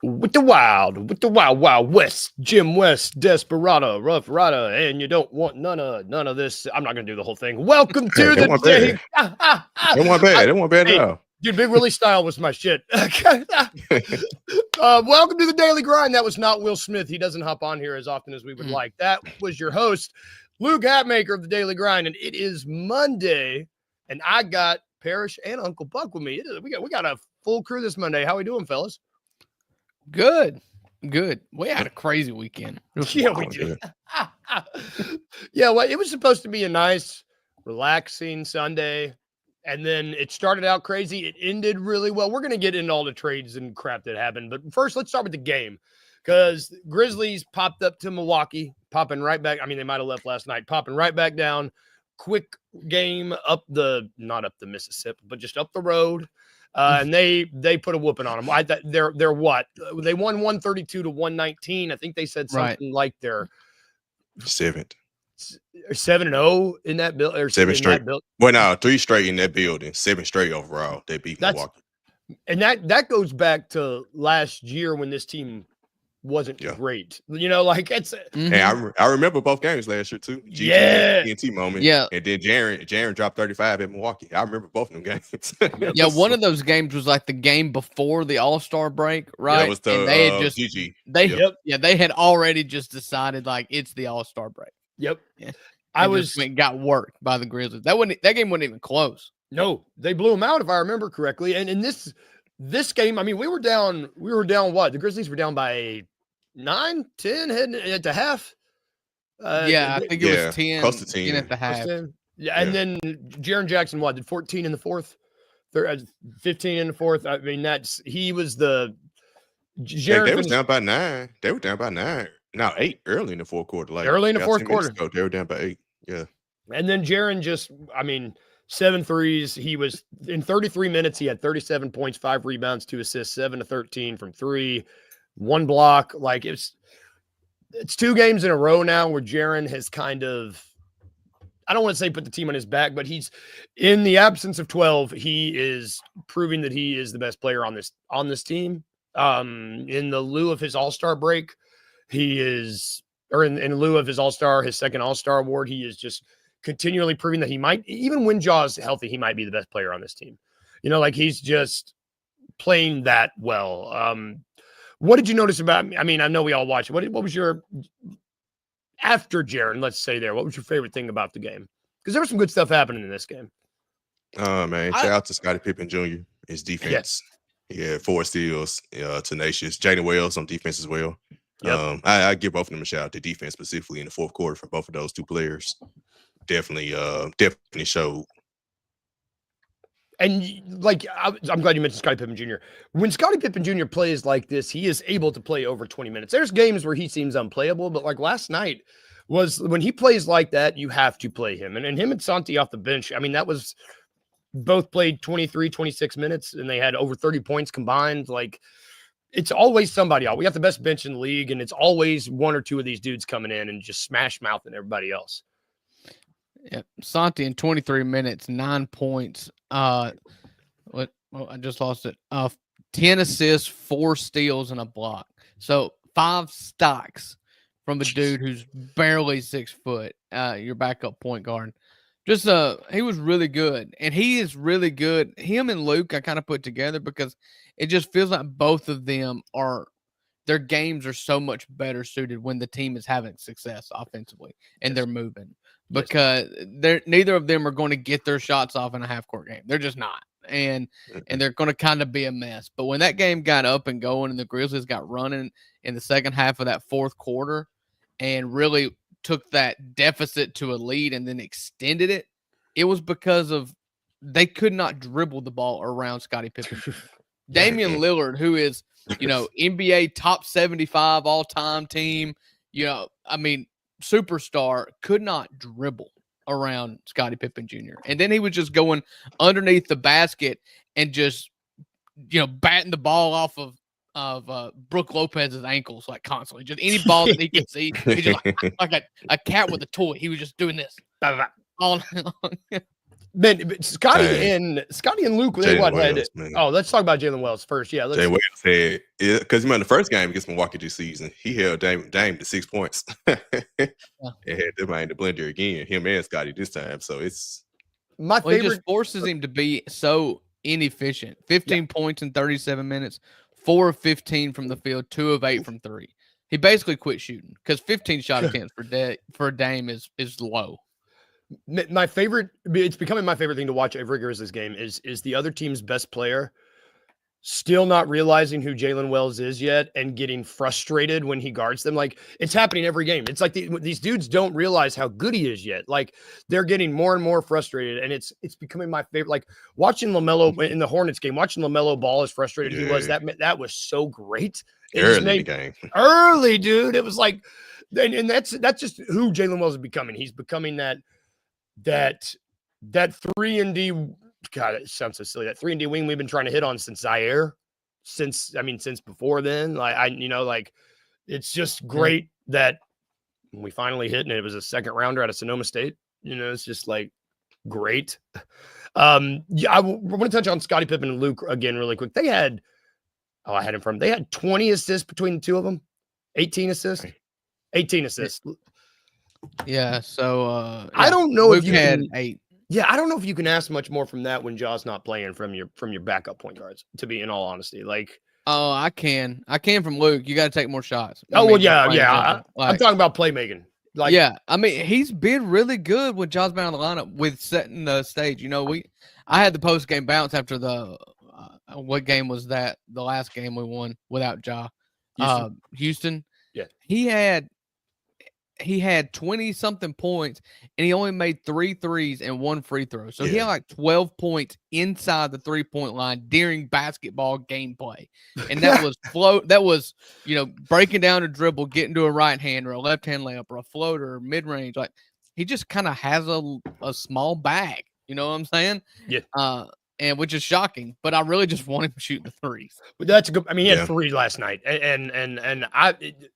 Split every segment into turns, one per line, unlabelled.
with the wild, wild west, Jim West, Desperado, Rough Rider, and you don't want none of this. I'm not gonna do the whole thing. Welcome to the day.
It wasn't bad. It wasn't bad at all.
Dude, Big Willie style was my shit. Welcome to the Daily Grind. That was not Will Smith. He doesn't hop on here as often as we would like. That was your host, Luke Hatmaker of the Daily Grind, and it is Monday, and I got Parrish and Uncle Buck with me. We got a full crew this Monday. How we doing, fellas?
Good. We had a crazy weekend.
Yeah, we did. Yeah, well, it was supposed to be a nice, relaxing Sunday. And then it started out crazy. It ended really well. We're going to get into all the trades and crap that happened. But first, let's start with the game. Because Grizzlies popped up to Milwaukee, popping right back. I mean, they might have left last night, popping right back down. Quick game not up the Mississippi, but just up the road. And they put a whooping on them. They're what? They won 132-119. I think they said something like they're 7-0 in that build or
7 straight. Well, no, 3 straight in that building, 7 straight overall. They beat Milwaukee.
And that goes back to last year when this team wasn't great. You know, like it's.
And I remember both games last year too. TNT moment.
Yeah.
And then Jaren dropped 35 at Milwaukee. I remember both of them games.
Yeah, one of those games was like the game before the All-Star break, right?
Yeah, it was the
and they had just
GG.
They had already just decided like it's the All-Star break.
Yep.
Yeah. Got worked by the Grizzlies. That game wasn't even close.
No, they blew them out if I remember correctly. And in this game, I mean, we were down what? The Grizzlies were down by 9, 10 heading at the half.
I think it was 10,
close to 10
at the half.
Yeah, and then Jaren Jackson did 14 in the fourth, 15 in the fourth. I mean, he was the Jaren.
They was down by 9. They were down by 9. No, 8 early in the fourth quarter.
Early in the fourth quarter.
They were down by 8. Yeah.
And then Jaren 7 threes. He was in 33 minutes. He had 37 points, 5 rebounds, 2 assists, 7 to 13 from 3, 1 block. Like it's 2 games in a row now where Jaren has kind of, I don't want to say put the team on his back, but he's in the absence of 12. He is proving that he is the best player on this team. In the lieu of his All-Star break, he is, or in lieu of his All-Star, his second All-Star award, he is just continually proving that he might, even when Jaw's healthy, he might be the best player on this team. You know, like he's just playing that well. What did you notice about, I mean, I know we all watched it. What was your, after Jaren, let's say what was your favorite thing about the game? Because there was some good stuff happening in this game.
Man, shout out to Scottie Pippen Jr., his defense. Yeah, 4 steals, tenacious. Jaden Wells on defense as well. Yep. I give both of them a shout out. The defense specifically in the fourth quarter for both of those 2 players definitely showed.
And like, I'm glad you mentioned Scottie Pippen Jr. When Scottie Pippen Jr. plays like this, he is able to play over 20 minutes. There's games where he seems unplayable, but like last night was when he plays like that, you have to play him. And him and Santi off the bench, I mean, that was both played 23, 26 minutes, and they had over 30 points combined. Like, it's always somebody else. We got the best bench in the league, and it's always 1 or 2 of these dudes coming in and just smash mouthing everybody else.
Yeah, Santi in 23 minutes, 9 points. I just lost it. 10 assists, 4 steals, and a block. So 5 stocks from a dude who's barely 6 foot. Your backup point guard. Just he was really good, and he is really good. Him and Luke, I kind of put together because it just feels like both of them their games are so much better suited when the team is having success offensively and they're moving, because neither of them are going to get their shots off in a half court game. They're just not, and they're going to kind of be a mess. But when that game got up and going and the Grizzlies got running in the second half of that fourth quarter and really took that deficit to a lead and then extended it, it was because of they could not dribble the ball around Scottie Pippen. Damian Lillard, who is, NBA top 75 all-time team, superstar, could not dribble around Scottie Pippen Jr. And then he was just going underneath the basket and just, batting the ball off of Brooke Lopez's ankles, like constantly. Just any ball that he could see, he just like a cat with a toy. He was just doing this all night long.
Man, Scotty and Luke, they what? Let's talk about Jalen Wells first. Yeah,
Jalen Wells had because the first game against Milwaukee this season, he held Dame to 6 points. And had them in the blender again, him and Scotty this time. So it's
my favorite.
It just forces him to be so inefficient. 15 points in 37 minutes, 4 of 15 from the field, 2 of 8 from 3. He basically quit shooting because 15 shot attempts for Dame is low.
My favorite, it's becoming my favorite thing to watch every Grizzlies game is the other team's best player still not realizing who Jalen Wells is yet and getting frustrated when he guards them. Like, it's happening every game. It's like these dudes don't realize how good he is yet. Like, they're getting more and more frustrated, and it's becoming my favorite. Like, watching LaMelo in the Hornets game, watching LaMelo ball as frustrated he was, that was so great.
Early in the game.
Early, dude. It was like, and that's just who Jalen Wells is becoming. He's becoming that 3-and-D. God, it sounds so silly. That 3-and-D wing we've been trying to hit on since Zaire, since before then. Like, it's just great that we finally hit, and it was a second rounder out of Sonoma State. It's just like great. I want to touch on Scottie Pippen and Luke again really quick. They had, I had him from. They had 20 assists between the two of them, 18 assists.
Yeah. So
I don't know
Luke
if you
had
can,
8.
Yeah, I don't know if you can ask much more from that when Jaw's not playing from your backup point guards, to be in all honesty. Like,
oh, I can from Luke. You got to take more shots.
I'm talking about playmaking. Like,
yeah, I mean, he's been really good when Jaw's been on the lineup with setting the stage. I had the post game bounce after the what game was that? The last game we won without Ja. Houston.
Yeah,
he had 20-something points, and he only made 3 threes and 1 free throw. So he had like 12 points inside the 3-point line during basketball gameplay. And that was breaking down a dribble, getting to a right hand or a left hand layup or a floater or mid range. Like, he just kind of has a small bag. You know what I'm saying?
Yeah.
And which is shocking, but I really just want him to shoot the threes.
But that's a good. I mean, he had 3 last night, and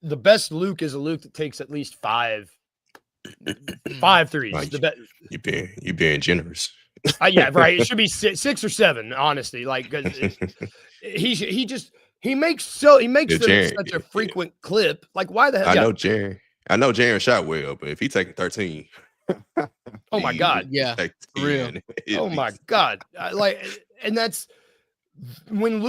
the best Luke is a Luke that takes at least 5 threes.
Like, you being generous.
Yeah, right. It should be 6 or 7, honestly. Like, he makes such a frequent clip. Like, why the hell?
I know Jaren shot well, but if he taking 13.
Oh my God.
Yeah. Real.
Oh my God. And that's when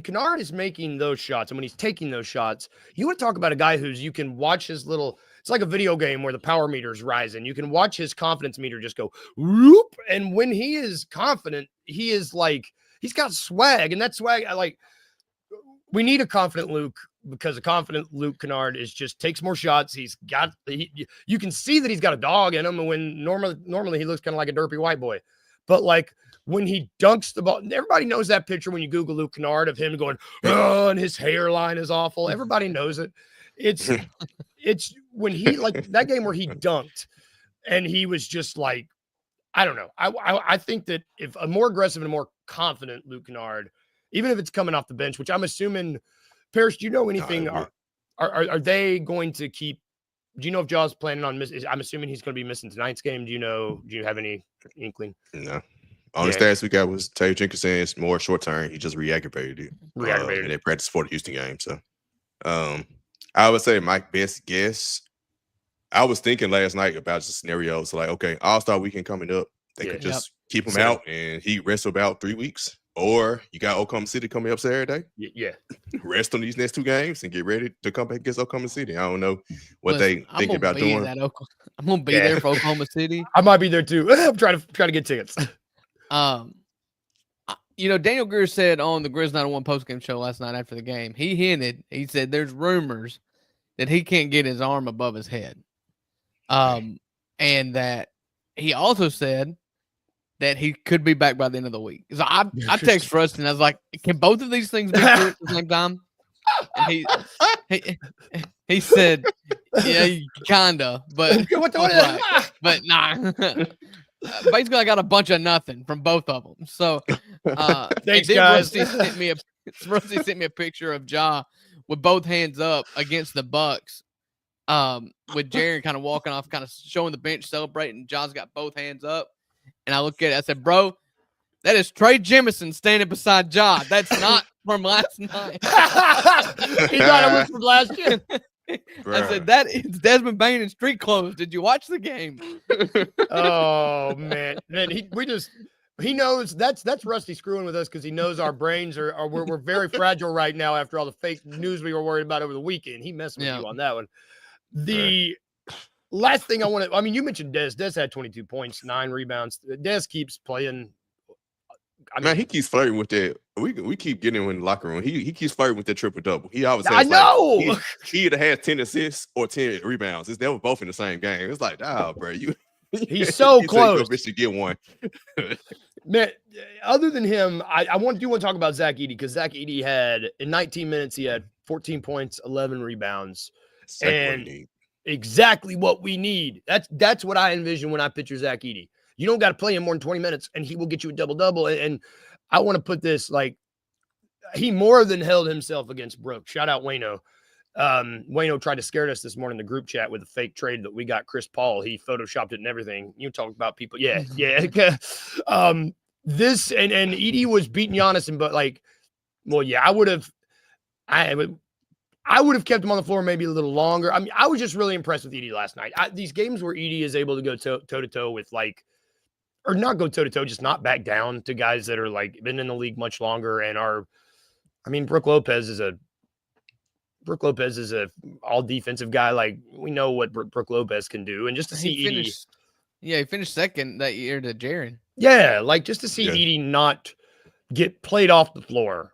Kennard is making those shots and when he's taking those shots, you want to talk about a guy you can watch his it's like a video game where the power meter is rising. You can watch his confidence meter just go whoop. And when he is confident, he is like, he's got swag, and that swag, we need a confident Luke, because a confident Luke Kennard takes more shots. You can see that he's got a dog in him, and when normally he looks kind of like a derpy white boy, but like when he dunks the ball, everybody knows that picture when you Google Luke Kennard of him going, oh, and his hairline is awful. Everybody knows it. It's when he, like that game where he dunked and he was just like, I don't know. I think that if a more aggressive and more confident Luke Kennard, even if it's coming off the bench, which I'm assuming, Parrish, do you know anything? Are they going to keep? Do you know if Jaw's planning on missing? I'm assuming he's going to be missing tonight's game. Do you have any inkling?
No. Only stats we got was Taylor Jenkins saying it's more short term. He just reactivated it. And they practiced for the Houston game. So, I would say my best guess. I was thinking last night about the scenarios. Like, okay, All-Star weekend coming up. They could just keep him out and he rests about 3 weeks. Or you got Oklahoma City coming up Saturday.
Yeah.
Rest on these next 2 games and get ready to come back against Oklahoma City. I don't know what they thinking about doing.
I'm gonna be there for Oklahoma City.
I might be there too. I'm trying to get tickets.
Daniel Greer said on the Grizz 901 postgame show last night after the game, he said there's rumors that he can't get his arm above his head. And that he also said that he could be back by the end of the week. So I text Rustin and I was like, can both of these things be true at the same time? And he said, yeah, kinda, but but nah. Basically, I got a bunch of nothing from both of them. So
thanks, guys.
Rusty sent me a picture of Ja with both hands up against the Bucks. With Jaren kind of walking off, kind of showing the bench, celebrating. Ja's got both hands up. And I look at it, I said, bro, that is Trey Jemison standing beside Ja. That's not from last night.
He thought it was from last year.
I said, that is Desmond Bain in street clothes. Did you watch the game?
Oh man. He knows that's Rusty screwing with us because he knows our brains are we're very fragile right now after all the fake news we were worried about over the weekend. He messed with you on that one. The last thing you mentioned Dez. Dez had 22 points, 9 rebounds. Dez keeps playing.
Man, he keeps flirting with that. We keep getting him in the locker room. He keeps flirting with that triple double. He always says,
I know.
He either has 10 assists or 10 rebounds. They were both in the same game. It's like, bro,
he's so close.
You should get one.
Man, other than him, I want to talk about Zach Edey because Zach Edey had in 19 minutes he had 14 points, 11 rebounds, exactly what we need. That's what I envision when I picture Zach Edey. You don't got to play him more than 20 minutes, and he will get you a double-double. And I want to put this, like, he more than held himself against Brooke. Shout out Wayno. Wayno tried to scare us this morning in the group chat with a fake trade that we got Chris Paul. He photoshopped it and everything. You talk about people. Yeah. This and Edey was beating Giannis, but I would have kept him on the floor maybe a little longer. I mean, I was just really impressed with Edey last night. These games where Edey is able to go toe-to-toe with or not go toe-to-toe, just not back down to guys that are been in the league much longer and Brook Lopez is a all defensive guy. We know what Brook Lopez can do. And just to see Edey.
He finished second that year to Jaren.
Yeah. Just to see Edey not get played off the floor.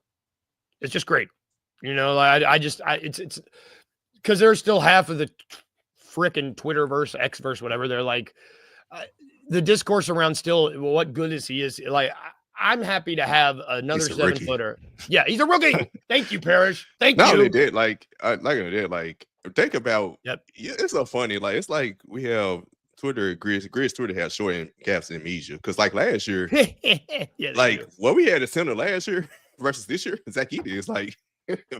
It's just great. It's because there's still half of the frickin' Twitterverse, Xverse, whatever. They're the discourse around still, well, what good is he? I'm happy to have another 7-footer. Yeah, he's a rookie. Thank you, Parrish. Thank you.
Not only that, think about. Yep. It's so funny. It's like we have Twitter. Grizz Twitter has short and caps amnesia because last year, what we had at center last year versus this year, Zach Edey is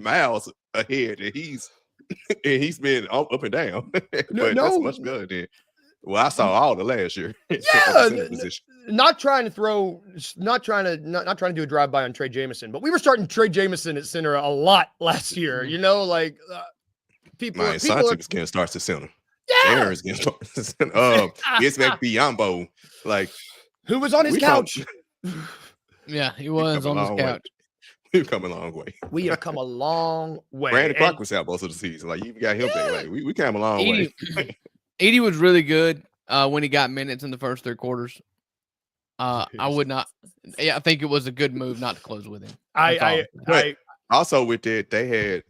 miles ahead, and he's been up and down. But that's much better than. Well, I saw all the last year. Not trying to do a drive-by on Trey Jemison, but we were starting Trey Jemison at center a lot last year. People was getting starts at center. Yeah, Aaron's getting starts at center. It's back Biombo,
who was on his couch.
Yeah, he was on his couch.
We've come a long way.
We have come a long way.
Brandon Clark was out most of the season. You got him there. We came a long way.
Edey was really good when he got minutes in the first 3 quarters. I would not. Yeah, I think it was a good move not to close with him.
I also with that they had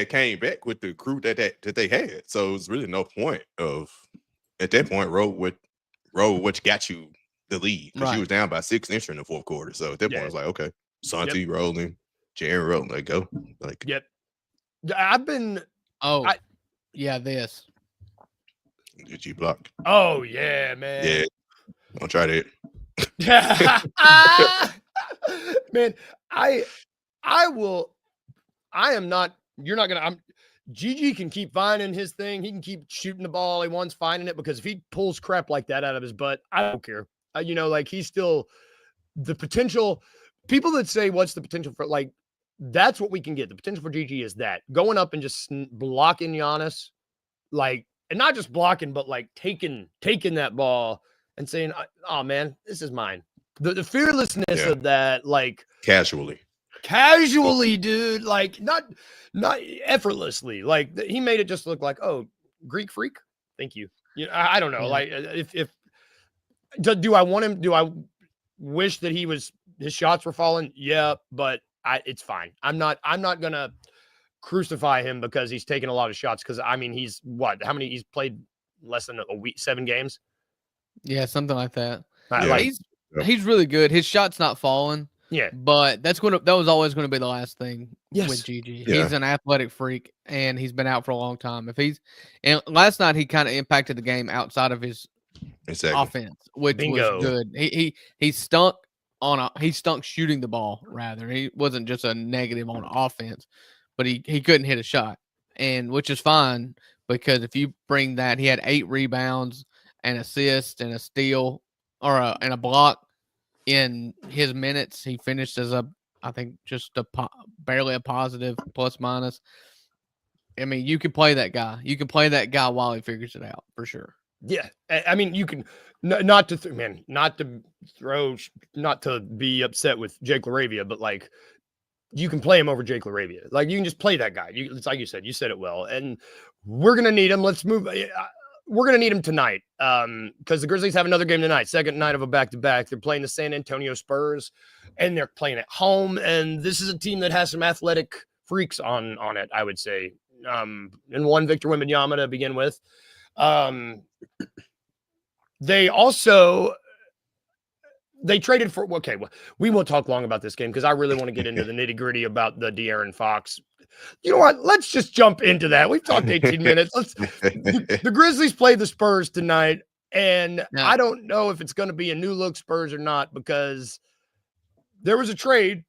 came back with the crew that they had, so it was really no point of at that point roll what got you the lead because you was down by 6 entering the 4th quarter. So at that point, I was okay, Santi rolling, Jaren rolling, go
Yep. I've been.
This.
Did you block?
Oh yeah, man.
Yeah, don't try that.
Man, I will. I am not. You're not gonna. Gigi can keep finding his thing. He can keep shooting the ball he wants, finding it because if he pulls crap like that out of his butt, I don't care. He's still the potential. People that say what's the potential for that's what we can get. The potential for Gigi is that going up and just blocking Giannis, and not just blocking, but taking that ball and saying, "Oh man, this is mine." The fearlessness of that,
casually,
dude, not effortlessly. He made it just look Greek freak. Thank you. I don't know. If do I want him? Do I wish that his shots were falling? Yeah, but it's fine. I'm not gonna crucify him because he's taken a lot of shots because he's he's played less than a week, 7 games.
Yeah, something like that. He's really good. His shot's not falling.
Yeah,
but that was always going to be the last thing with Gigi. Yeah. He's an athletic freak and he's been out for a long time. And last night he kind of impacted the game outside of his offense, which was good. He stunk shooting the ball rather. He wasn't just a negative on offense. But he couldn't hit a shot, and which is fine because if you bring that, he had 8 rebounds, an assist, and a steal and a block in his minutes. He finished as I think just barely a positive plus minus. I mean, you can play that guy. You can play that guy while he figures it out for sure.
Yeah, I mean, you can not to be upset with Jake LaRavia, but like you can play him over Jake LaRavia. Like you can just play that guy. It's like you said it well, and we're gonna need him. Let's move. We're gonna need him tonight because the Grizzlies have another game tonight, second night of a back-to-back. They're playing the San Antonio Spurs, and they're playing at home. And this is a team that has some athletic freaks on it, I would say. And one Victor Wembanyama to begin with. They traded for well, we won't talk long about this game because I really want to get into the nitty-gritty about the De'Aaron Fox. You know what? Let's just jump into that. We've talked 18 minutes. The Grizzlies play the Spurs tonight, and I don't know if it's going to be a new look Spurs or not because there was a trade.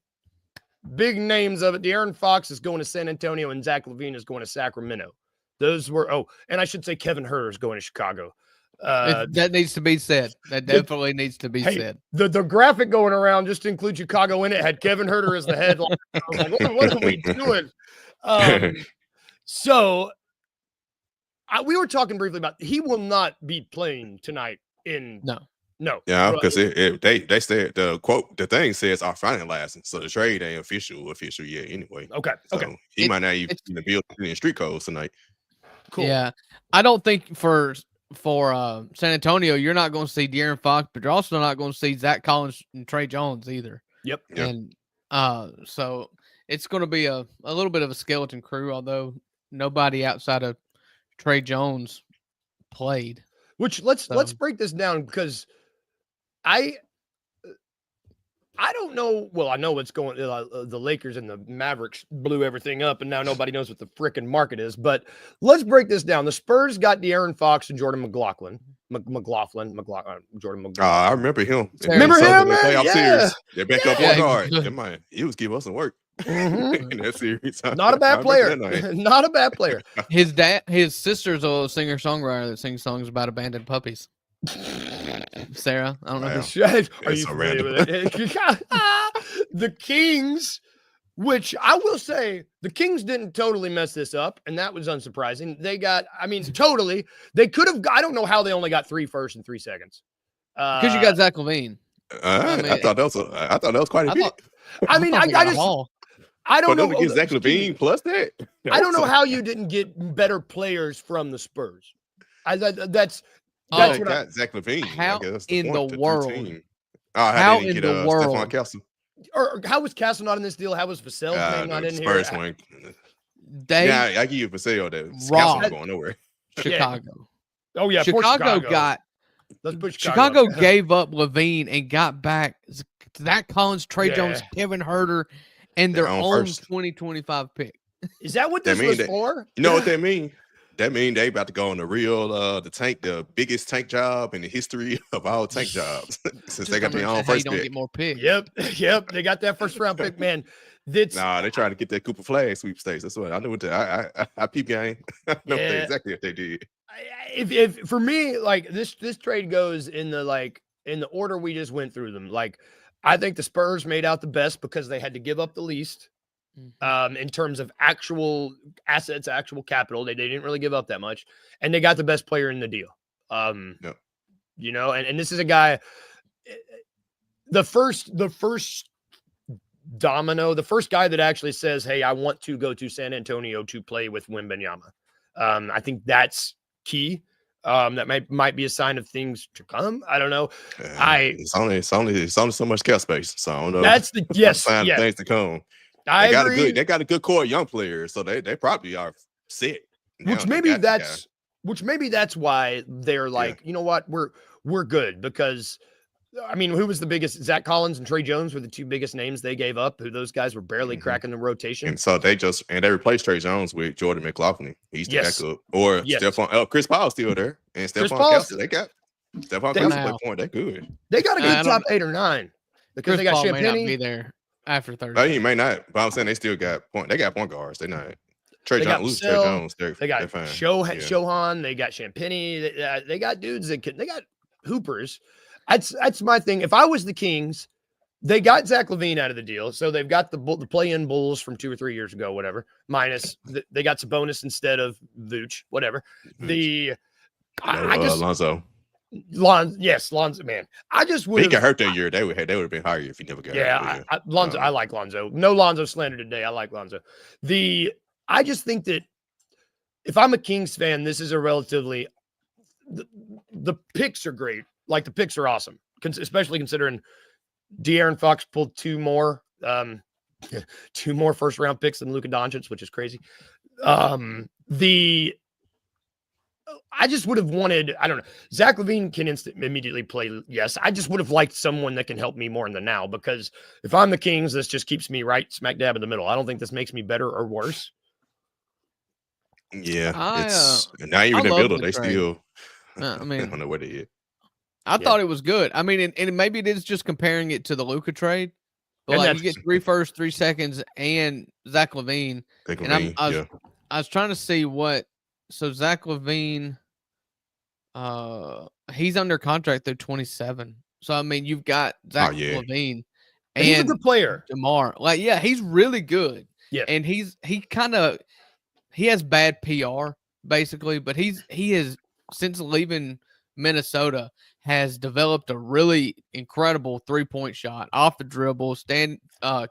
Big names of it. De'Aaron Fox is going to San Antonio, and Zach LaVine is going to Sacramento. Those were and I should say Kevin Huerter is going to Chicago.
That needs to be said. That definitely needs to be said.
The graphic going around just to include Chicago in it had Kevin Huerter as the headline. I was like, what are we doing? So we were talking briefly about he will not be playing tonight in no.
Yeah, because they said the thing says our finalizing, so the trade ain't official yet anyway.
Okay.
He might not even be able to be in street codes tonight.
Cool.
Yeah, I don't think for San Antonio you're not going to see De'Aaron Fox, but you're also not going to see Zach Collins and Trey Jones either.
Yep.
And so it's going to be a little bit of a skeleton crew, although nobody outside of Trey Jones played.
Which let's break this down because I don't know. Well, I know what's going. The Lakers and the Mavericks blew everything up, and now nobody knows what the frickin' market is. But let's break this down. The Spurs got De'Aaron Fox and Jordan McLaughlin. Jordan McLaughlin.
I remember him.
Remember him?
Playoff series. They backed up one guard. He was giving us some work in that series.
Not a bad player. Not a bad player.
His sister's a singer-songwriter that sings songs about abandoned puppies. Sarah, I don't know.
Are you familiar with it? The Kings, which I will say, the Kings didn't totally mess this up, and that was unsurprising. They got, totally. They could have. I don't know how they only got 3 firsts and 3 seconds.
Because you got Zach LaVine.
I thought that was quite a bit.
I don't know.
Get Zach LaVine plus that.
I don't know how you didn't get better players from the Spurs. That's
got Zach LaVine.
How in the world?
How in the world? Stephon Castle.
Or how was Castle not in this deal? How was Vassell not in
Spurs
here?
Went. I give you Vassell that Castle going nowhere.
Chicago.
Oh yeah,
Chicago got.
Let's put
Chicago gave up LaVine and got back Zach Collins, Trey Jones, Kevin Huerter, and their own 2025 pick.
Is that what this was for?
You know what that mean? That means they about to go on the biggest tank job in the history of all tank jobs since they got their own first pick.
Don't get more picks.
Yep. They got that first round pick, man. They trying
to get that Cooper Flag sweepstakes. That's what I knew. I peep game. I know exactly what they did.
If for me, like this trade goes in the order we just went through them. Like I think the Spurs made out the best because they had to give up the least. In terms of actual assets, actual capital, they didn't really give up that much, and they got the best player in the deal. You know, and this is a guy. The first domino, the first guy that actually says, "Hey, I want to go to San Antonio to play with Wembanyama." I think that's key. That might be a sign of things to come. I don't know.
It's only so much cap space, so I don't know.
That's the
sign of things to come.
I agree.
They got a good core of young players, so they probably are set.
Which maybe that's why they're like, you know what, we're good because who was the biggest? Zach Collins and Trey Jones were the 2 biggest names they gave up. Who those guys were barely cracking the rotation,
and so they replaced Trey Jones with Jordan McLaughlin. He's the backup, or Stephon. Chris Paul's still there, and Stephon Castle. They got Stephon Castle play point. They good.
They got a good top 8 or 9 because
Chris
they got
Paul
Champagne.
May not be there after Thursday.
He may not, but I'm saying they still got point. They got point guards. They not. Trey Jones.
They got Shohan. They got Champagne. They got dudes they got hoopers. That's my thing. If I was the Kings, they got Zach LaVine out of the deal, so they've got the play-in Bulls from 2 or 3 years ago, whatever. Minus they got Sabonis instead of Vooch, whatever.
Lonzo.
Lonzo, man. I just would.
He got hurt that year. They would have been higher if he never got hurt.
Lonzo. I like Lonzo. No Lonzo slander today. I like Lonzo. I just think that if I'm a Kings fan, this is a relatively the picks are great. Like the picks are awesome, especially considering De'Aaron Fox pulled 2 more first round picks than Luka Doncic, which is crazy. I just would have wanted, I don't know. Zach LaVine can immediately play. Yes. I just would have liked someone that can help me more in the now, because if I'm the Kings, this just keeps me right smack dab in the middle. I don't think this makes me better or worse.
Yeah. It's not even in the middle. They still,
I mean,
I don't know what they did.
I thought it was good. I mean, and maybe it is just comparing it to the Luka trade. But like you get 3 firsts, 3 seconds, and Zach LaVine. And I was trying to see what. So Zach LaVine, he's under contract through 27. So I mean, you've got Zach LaVine,
and he's a good player.
DeMar, like he's really good.
Yeah,
and he has bad PR basically, but he is, since leaving Minnesota, has developed a really incredible 3-point shot off the dribble,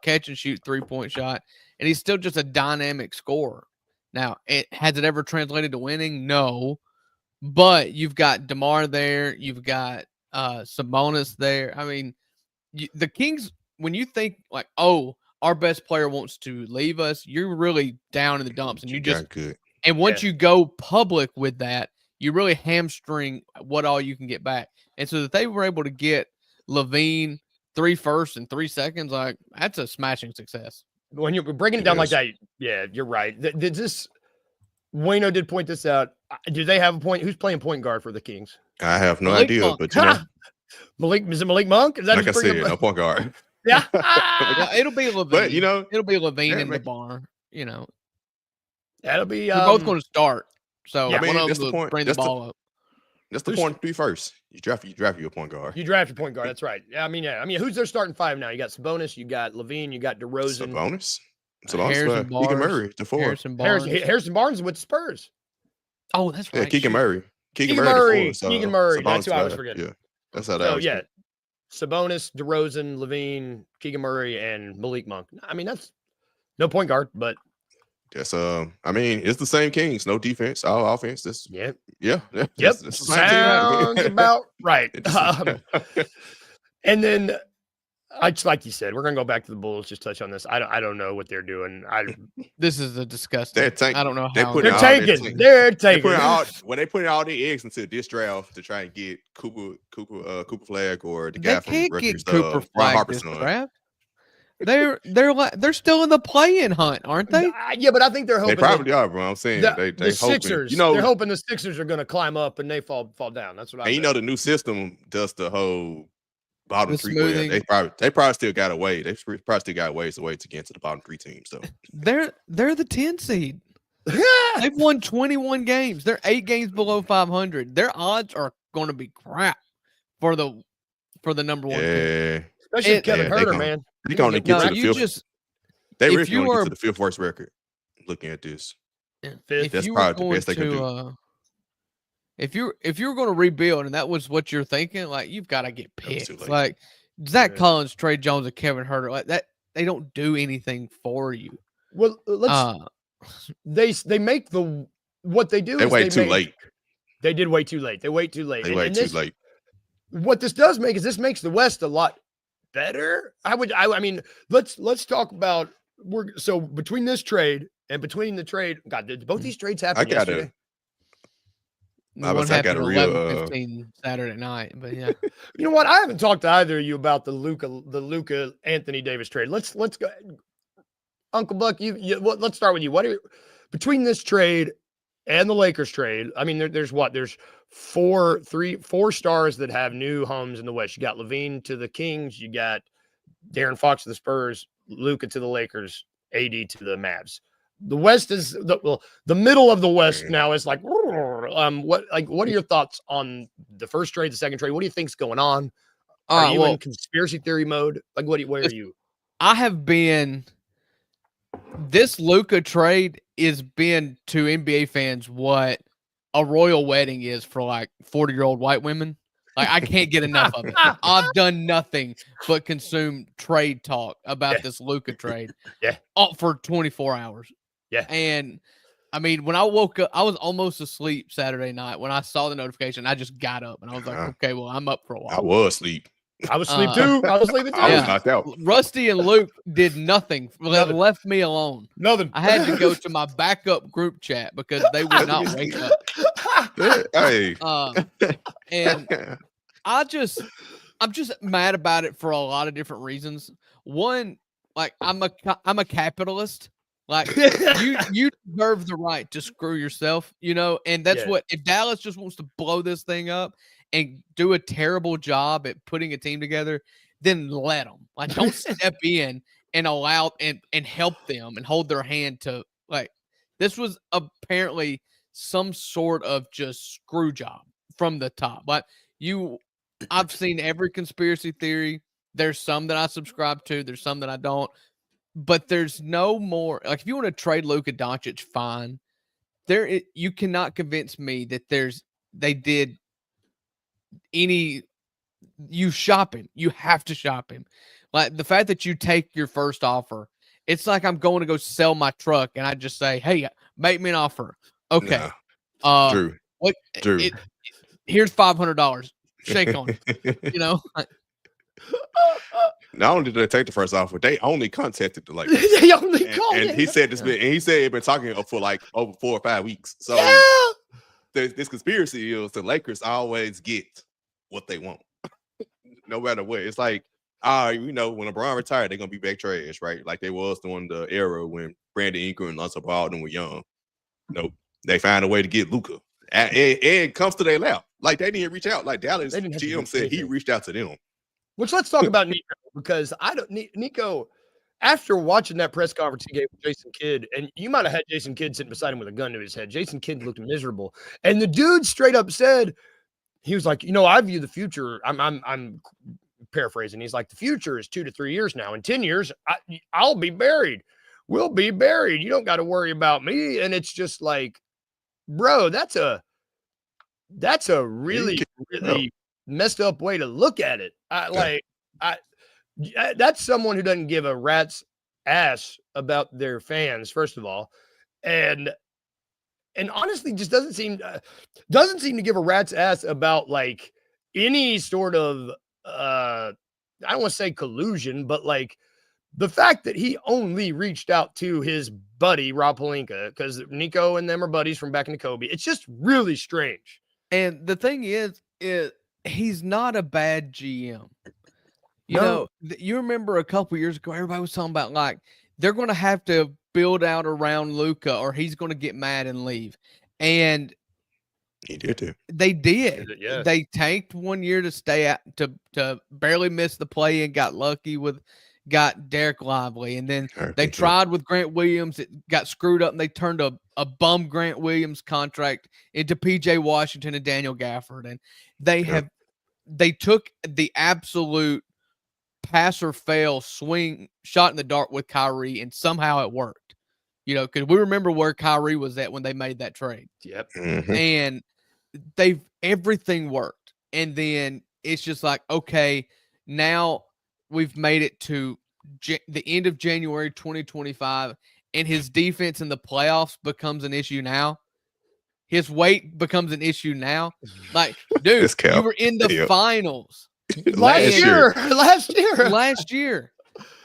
catch and shoot 3-point shot, and he's still just a dynamic scorer. Now, has it ever translated to winning? No, but you've got DeMar there, you've got Sabonis there. I mean, the Kings, when you think like, oh, our best player wants to leave us, you're really down in the dumps, and and once you go public with that, you really hamstring what all you can get back. And so that they were able to get LaVine 3 firsts and 3 seconds, like that's a smashing success.
When you're breaking it down like that, yeah, you're right. Wayno did point this out. Do they have a point? Who's playing point guard for the Kings?
I have no idea,
Monk.
but you know,
is it Malik Monk? Is that
like I said, no point guard.
Yeah,
it'll be LaVine.
But you know,
it'll be LaVine in the bar. You know,
that'll be.
We're both going to start. So
I mean,
one of
that's
them
the point.
Bring the ball up.
That's the point. 3 first. You draft your point guard.
You draft your point guard. That's right. Yeah, I mean, who's their starting 5 now? You got Sabonis, you got LaVine, you got DeRozan.
Sabonis,
Harrison Barnes,
Keegan Murray, the 4.
Harrison Barnes with Spurs.
Oh, that's right.
Yeah, Keegan Murray.
Keegan Murray. That's who I was forgetting.
Yeah, that's how that was.
Yeah, Sabonis, DeRozan, LaVine, Keegan Murray, and Malik Monk. I mean, that's no point guard, but
yes. I mean, it's the same Kings. No defense, all offense.
Yep.
That's the same
Sounds about right. And then, just like you said, we're gonna go back to the Bulls. Just touch on this. I don't know what they're doing.
This is a disgusting. I don't know how
they're taking. They're taking.
When they put all the eggs into this draft to try and get Cooper Flag or the guy from Rutgers,
Cooper Flag this draft. They're still in the play-in hunt, aren't they?
Yeah, but I think they're hoping
they probably are, bro. I'm saying
the Sixers. You know, they're hoping the Sixers are going to climb up and they fall down. That's what I.
And you know, the new system does the whole bottom 3. They probably still got a way. They probably still got ways to get to the bottom 3 teams. So
they're the 10 seed. They've won 21 games. They're 8 games below 500. Their odds are going to be crap for the number 1 team.
Especially Kevin Huerter, man.
They're going to get to the 5th. They really going to get to the 5th worst record. Looking at this, that's probably the best they can do.
If you were going to rebuild and that was what you're thinking, like you've got to get picked. Like Zach Collins, Trey Jones, and Kevin Huerter, like that, they don't do anything for you.
Well, they make what they do.
They wait too late.
They did wait too late. They wait too late.
They wait too late.
What this does make is this makes the West a lot better. I mean, let's talk about so between this trade and between the trade. God, did both these trades happen yesterday?
I got a real 11:15 Saturday night, but yeah.
You know what? I haven't talked to either of you about the Luka Anthony Davis trade. Let's go, Uncle Buck. Let's start with you. What are between this trade and the Lakers trade? I mean, there's 4 stars that have new homes in the West. You got LaVine to the Kings. You got De'Aaron Fox to the Spurs. Luka to the Lakers. AD to the Mavs. The West is the middle of the West now is like what are your thoughts on the first trade, the second trade? What do you think's going on? Are you in conspiracy theory mode? Like, where are you?
I have been. This Luka trade is been to NBA fans what a royal wedding is for like 40-year-old white women. Like, I can't get enough of it. I've done nothing but consume trade talk about this Luka trade. For 24 hours.
Yeah.
And I mean, when I woke up, I was almost asleep Saturday night. When I saw the notification, I just got up and I was like, okay, well, I'm up for a while.
I was asleep.
I was asleep too. I was sleeping too.
I was knocked out.
Rusty and Luke did nothing. They left me alone.
Nothing.
I had to go to my backup group chat because they would not wake up.
Hey.
And I'm just mad about it for a lot of different reasons. One, like I'm a capitalist. Like you deserve the right to screw yourself, and that's what if Dallas just wants to blow this thing up and do a terrible job at putting a team together, then let them. Like, don't step in and allow and help them and hold their hand to like. This was apparently some sort of just screw job from the top. But I've seen every conspiracy theory. There's some that I subscribe to. There's some that I don't. But there's no more. Like, if you want to trade Luka Doncic, fine. You cannot convince me that they did any. You shop him. You have to shop him. Like, the fact that you take your first offer, it's like I'm going to go sell my truck and I just say, hey, make me an offer. Okay.
Nah, Drew.
What?
Drew.
Here's $500. Shake on it.
Not only did they take the first offer, they only contacted the Lakers.
They only called
and he said he said he'd been talking for like over 4 or 5 weeks. So this conspiracy is the Lakers always get what they want, no matter what. It's like, when LeBron retired, they're gonna be back trash, right? Like they was during the era when Brandon Ingram and Lonzo Ball were young. Nope, they found a way to get Luka, and it comes to their lap. Like they didn't reach out. Like Dallas GM said, he reached out to them.
Which let's talk about Nico, because Nico, after watching that press conference he gave with Jason Kidd, and you might have had Jason Kidd sitting beside him with a gun to his head. Jason Kidd looked miserable. And the dude straight up said, he was like, I view the future. I'm paraphrasing. He's like, the future is 2 to 3 years now. In 10 years, I'll be buried. We'll be buried. You don't got to worry about me. And it's just like, bro, that's a really, really messed up way to look at it. That's someone who doesn't give a rat's ass about their fans, first of all, and honestly just doesn't seem to give a rat's ass about like any sort of I don't want to say collusion, but like the fact that he only reached out to his buddy Rob Pelinka, because Nico and them are buddies from back in the Kobe. It's just really strange. And the thing is he's not a bad GM. You remember a couple years ago, everybody was talking about like they're going to have to build out around Luka or he's going to get mad and leave. And
he did too.
They did. Yeah. They tanked 1 year to stay at to barely miss the play and got Derek Lively. And then they tried with Grant Williams. It got screwed up and they turned a bum Grant Williams contract into PJ Washington and Daniel Gafford. And they took the absolute pass or fail swing shot in the dark with Kyrie, and somehow it worked. Because we remember where Kyrie was at when they made that trade. Yep. Mm-hmm. And everything worked. And then it's just like, okay, now we've made it to the end of January 2025, and his defense in the playoffs becomes an issue now. His weight becomes an issue now. Like, dude, you were in the finals last year.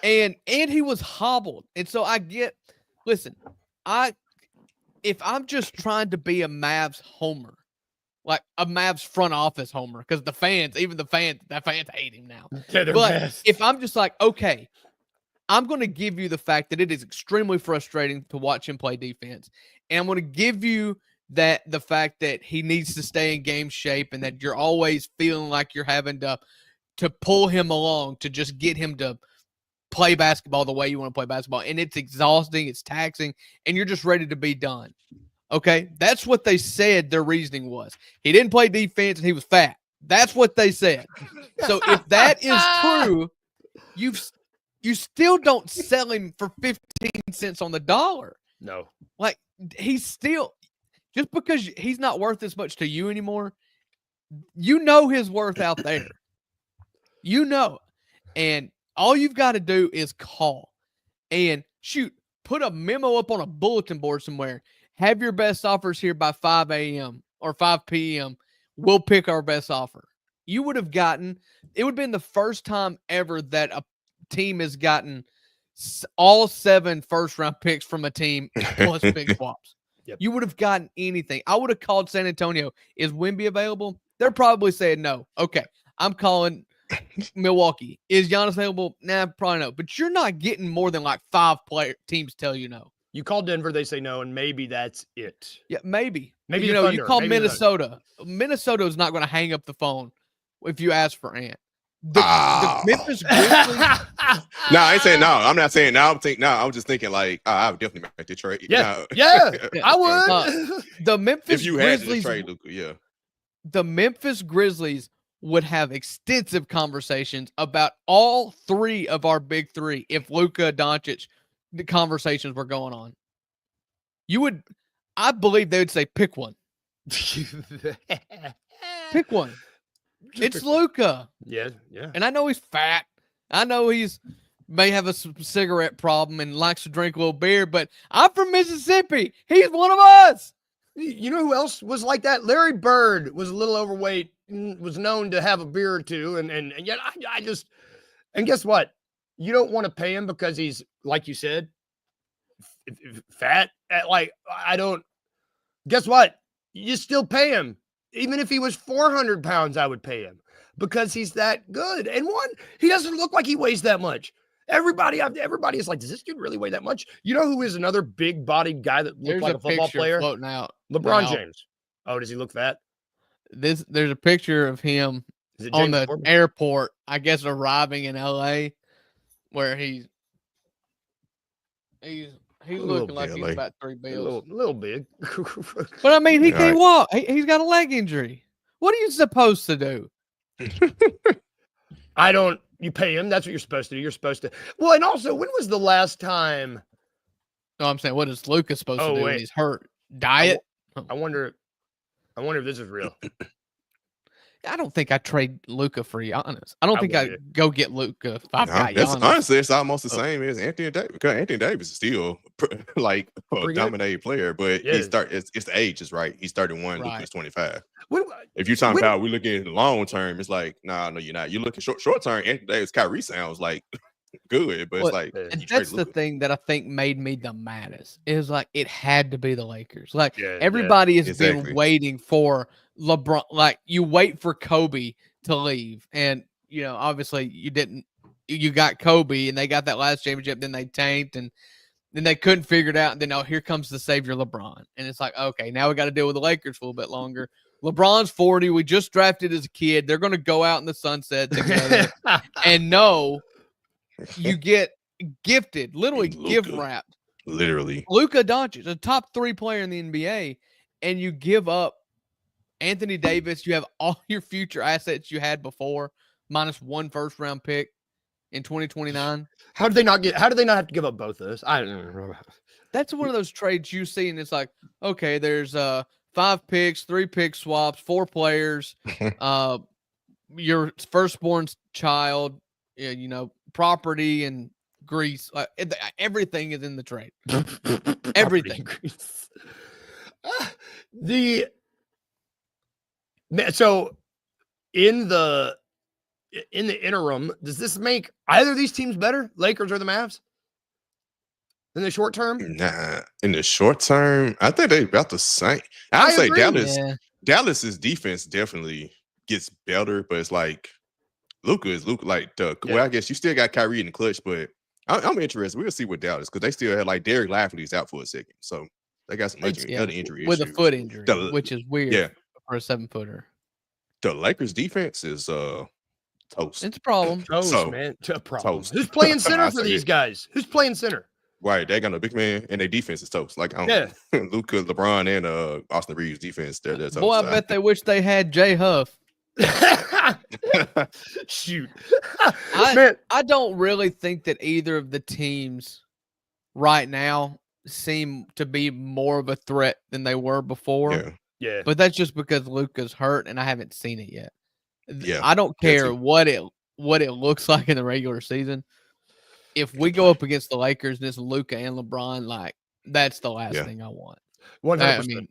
And he was hobbled. And so if I'm just trying to be a Mavs homer, like a Mavs front office homer, because the fans hate him now. But if I'm just like, okay, I'm going to give you the fact that it is extremely frustrating to watch him play defense. And I'm going to give you the fact that he needs to stay in game shape and that you're always feeling like you're having to pull him along to just get him to play basketball the way you want to play basketball. And it's exhausting, it's taxing, and you're just ready to be done. Okay? That's what they said their reasoning was. He didn't play defense and he was fat. That's what they said. So if that is true, you still don't sell him for 15 cents on the dollar.
No.
Like, he's still, just because he's not worth as much to you anymore, you know his worth out there. You know. And all you've got to do is call and shoot, put a memo up on a bulletin board somewhere. Have your best offers here by 5 a.m. or 5 p.m. We'll pick our best offer. You would have gotten, it would have been the first time ever that a team has gotten all 7 first-round picks from a team plus big swaps.
Yep.
You would have gotten anything. I would have called San Antonio. Is Wemby available? They're probably saying no. Okay, I'm calling Milwaukee. Is Giannis available? Nah, probably no. But you're not getting more than like 5 teams tell you no.
You call Denver, they say no, and maybe that's it.
Yeah, maybe.
Maybe
you
the
know,
Thunder,
you call
maybe the
Minnesota. Minnesota is not going to hang up the phone if you ask for Ant. The Memphis Grizzlies.
No, I ain't saying no. I'm not saying no. I was just thinking like I would definitely make the trade.
Yeah, I would.
The Memphis
if you had
Grizzlies,
to trade Luka, yeah.
The Memphis Grizzlies would have extensive conversations about all 3 of our big 3 if Luka Doncic the conversations were going on. I believe they would say pick one. Pick one. It's Luka.
Yeah.
And I know he's fat. I know he's may have a cigarette problem and likes to drink a little beer, but I'm from Mississippi. He's one of us.
You know who else was like that? Larry Bird was a little overweight, was known to have a beer or two, and yet I just, and guess what? You don't want to pay him because he's, like you said, fat. Like, I don't, guess what? You still pay him. Even if he was 400 pounds, I would pay him because he's that good. And one, he doesn't look like he weighs that much. Everybody is like, does this dude really weigh that much? You know who is another big-bodied guy that looked like a football player?
Floating out.
LeBron James. Oh, does he look fat?
There's a picture of him on the airport, I guess, arriving in LA, where he's looking like he's about 3 bills.
A little big.
But I mean, he can't walk. He's got a leg injury. What are you supposed to do?
You pay him. That's what you're supposed to do. You're supposed to. Well, and also, when was the last time?
No, I'm saying, what is Luka supposed to do when he's hurt? Diet?
I wonder if this is real.
I don't think I trade Luka for Giannis. I don't think I go get Luka if I've got Giannis.
Honestly, it's almost the same as Anthony Davis. Because Anthony Davis is still like a dominated player, but it's the age is right. He's 31, Luka's 25. If you're talking about we looking at the long term, it's like, no, you're not. You look at short term, Anthony Davis, Kyrie sounds like good, but it's like,
and that's the thing that I think made me the maddest. It was like it had to be the Lakers. Like everybody has been waiting for LeBron. Like you wait for Kobe to leave, and you know, obviously you didn't. You got Kobe, and they got that last championship. Then they tanked, and then they couldn't figure it out. And then here comes the savior LeBron, and it's like, okay, now we got to deal with the Lakers for a little bit longer. LeBron's 40. We just drafted as a kid. They're going to go out in the sunset together, and you get gifted, literally gift wrapped.
Literally.
Luka Doncic, a top 3 player in the NBA, and you give up Anthony Davis. You have all your future assets you had before, minus 1 first-round pick in 2029.
How did they not have to give up both of those? I don't know.
That's one of those trades you see, and it's like, okay, there's 5 picks, 3 pick swaps, 4 players, your firstborn child, you know, property and grease, everything is in the trade. Everything.
So in the interim, does this make either of these teams better, Lakers or the Mavs, in the short term?
Nah, in the short term, I think they're about the same. I would say Dallas's defense definitely gets better, but it's like Luka is Luka. Like, well, I guess you still got Kyrie in the clutch, but I'm interested. We'll see what Dallas, because they still had like Derek Lively's out for a second, so they got some other injury
with
issues.
A foot injury, which is weird for a 7-footer.
The Lakers defense is toast.
It's a problem.
Man. Toast. Who's playing center for these guys? Who's playing center?
Right, they got a big man, and their defense is toast. Like, Luka, LeBron, and Austin Reeves defense. They're toast.
Boy, I bet they wish they had Jay Huff.
Shoot.
I don't really think that either of the teams right now seem to be more of a threat than they were before.
Yeah.
But that's just because Luka's hurt and I haven't seen it yet.
Yeah.
I don't care what it looks like in the regular season. If we go up against the Lakers and it's Luka and LeBron, like that's the last thing I want.
100%.
I mean,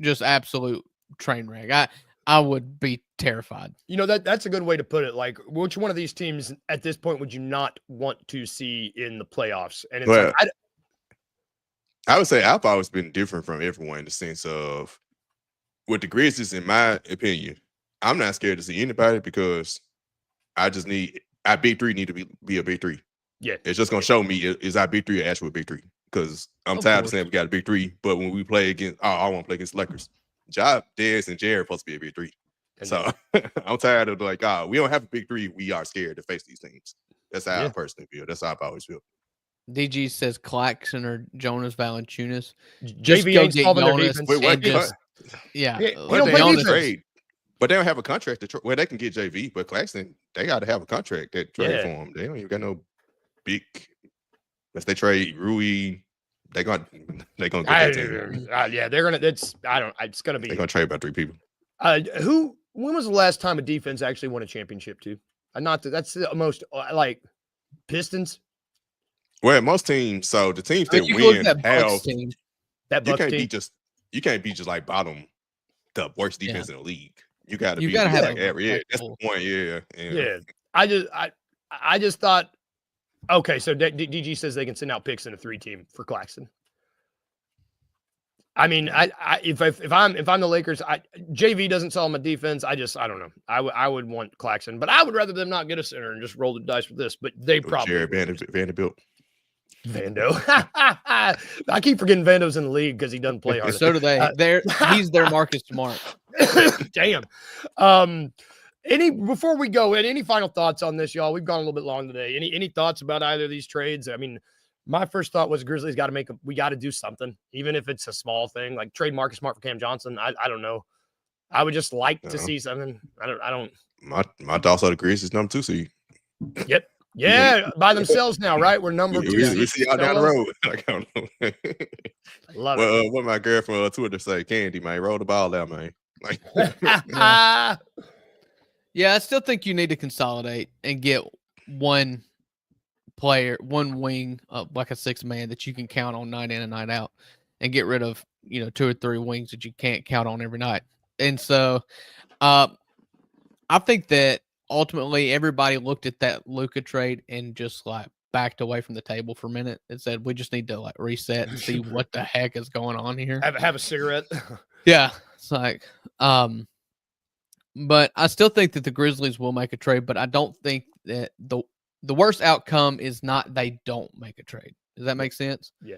just absolute train wreck. I would be terrified.
That's a good way to put it. Like, which one of these teams at this point would you not want to see in the playoffs? And it's
I would say I've always been different from everyone in the sense of with the Grizzlies, in my opinion, I'm not scared to see anybody because our big three need to be a big three.
Yeah.
It's just going to show me is our big three an actual big three because I'm tired of saying we got a big three, but when we play against, I want to play against Lakers. Dez, and Jared supposed to be a big three. So I'm tired of we don't have a big three. We are scared to face these teams. That's how I personally feel. That's how I've always feel.
DG says Claxton or Jonas Valanciunas.
JV ain't solving their defense.
He
don't play defense.
But they don't have a contract to trade. Well, they can get JV, but Claxton, they got to have a contract that trade for him. They don't even got no big. Unless they trade Rui, they're gonna get that team.
They're gonna. It's gonna be.
They're gonna trade about 3 people.
When was the last time a defense actually won a championship too? That's the most Pistons.
Well, most teams. So the teams that win have you can't be just like bottom, the worst defense in the league. You got to be
have
like every. That's the point. Yeah.
I just thought. Okay, so DG says they can send out picks in a 3-team for Claxton. I mean, if I'm the Lakers, JV doesn't sell him a defense. I don't know. I would want Claxton, but I would rather them not get a center and just roll the dice with this. But they probably
Jared Vanderbilt.
Vando. I keep forgetting Vando's in the league because he doesn't play hard.
So do they. He's their Marcus Smart.
Damn. Before we go, any final thoughts on this, y'all? We've gone a little bit long today. Any thoughts about either of these trades? I mean, my first thought was Grizzlies got to we got to do something, even if it's a small thing, like trade Marcus Smart for Cam Johnson. I don't know. I would just like to see something. I don't.
My thoughts are the Grizzlies number 2 seed.
Yep. Yeah, by themselves now, right? We're number 2.
We see y'all down the road. I don't know.
Love it.
What my girlfriend on Twitter say, Candy, man, roll the ball out, man. Like,
yeah, I still think you need to consolidate and get one player, one wing, like a 6-man that you can count on night in and night out, and get rid of 2 or 3 wings that you can't count on every night. And so, I think that ultimately everybody looked at that Luka trade and just backed away from the table for a minute and said, we just need to reset and see what the heck is going on here.
Have a cigarette.
Yeah. It's but I still think that the Grizzlies will make a trade, but I don't think that the worst outcome is not they don't make a trade. Does that make sense?
Yeah.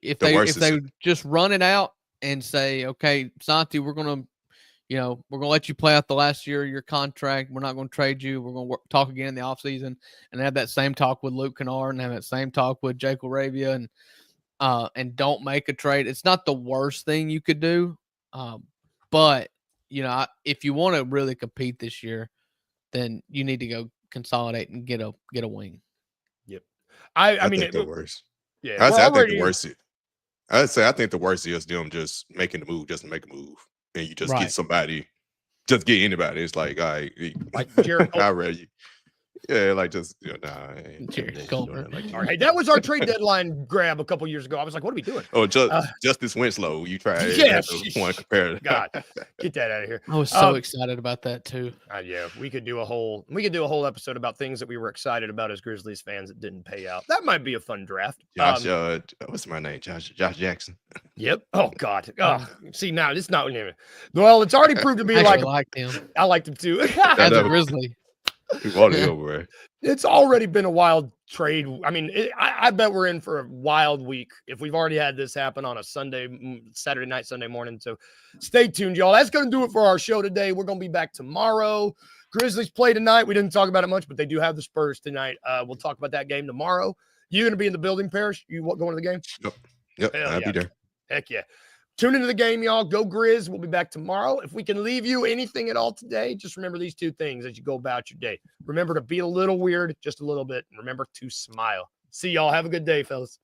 If they just run it out and say, okay, Santi, we're gonna let you play out the last year of your contract. We're not going to trade you. We're going to talk again in the offseason and have that same talk with Luke Kennard and have that same talk with Jake LaRavia and don't make a trade. It's not the worst thing you could do. But, if you want to really compete this year, then you need to go consolidate and get a wing.
Yep.
I mean, the worst.
Yeah.
I think the worst. I think the worst is them just making the move just to make a move. And you just get somebody, just get anybody. It's like, all right,
like Jared Cole.
I read you. Yeah, like just
Jared Cole.
All right, that was our trade deadline grab a couple years ago. I was like, what are we doing?
Oh, Justice Winslow. You tried.
Yeah,
one comparative.
God, get that out of here.
I was so excited about that too.
Yeah, we could do a whole episode about things that we were excited about as Grizzlies fans that didn't pay out. That might be a fun draft.
Josh, what's my name? Josh Jackson.
Yep. Oh God. See now, it's not. Well, it's already proved to be
I liked him.
I liked him too.
As a Grizzly.
It's already been a wild trade. I mean, I bet we're in for a wild week if we've already had this happen on a Saturday night, Sunday morning. So stay tuned, y'all. That's going to do it for our show today. We're going to be back tomorrow. Grizzlies play tonight. We didn't talk about it much, but they do have the Spurs tonight. We'll talk about that game tomorrow. You going to be in the building, Parrish? You going to the game?
Yep. I'll be there.
Heck yeah. Tune into the game, y'all. Go Grizz. We'll be back tomorrow. If we can leave you anything at all today, just remember these 2 things as you go about your day. Remember to be a little weird, just a little bit, and remember to smile. See y'all. Have a good day, fellas.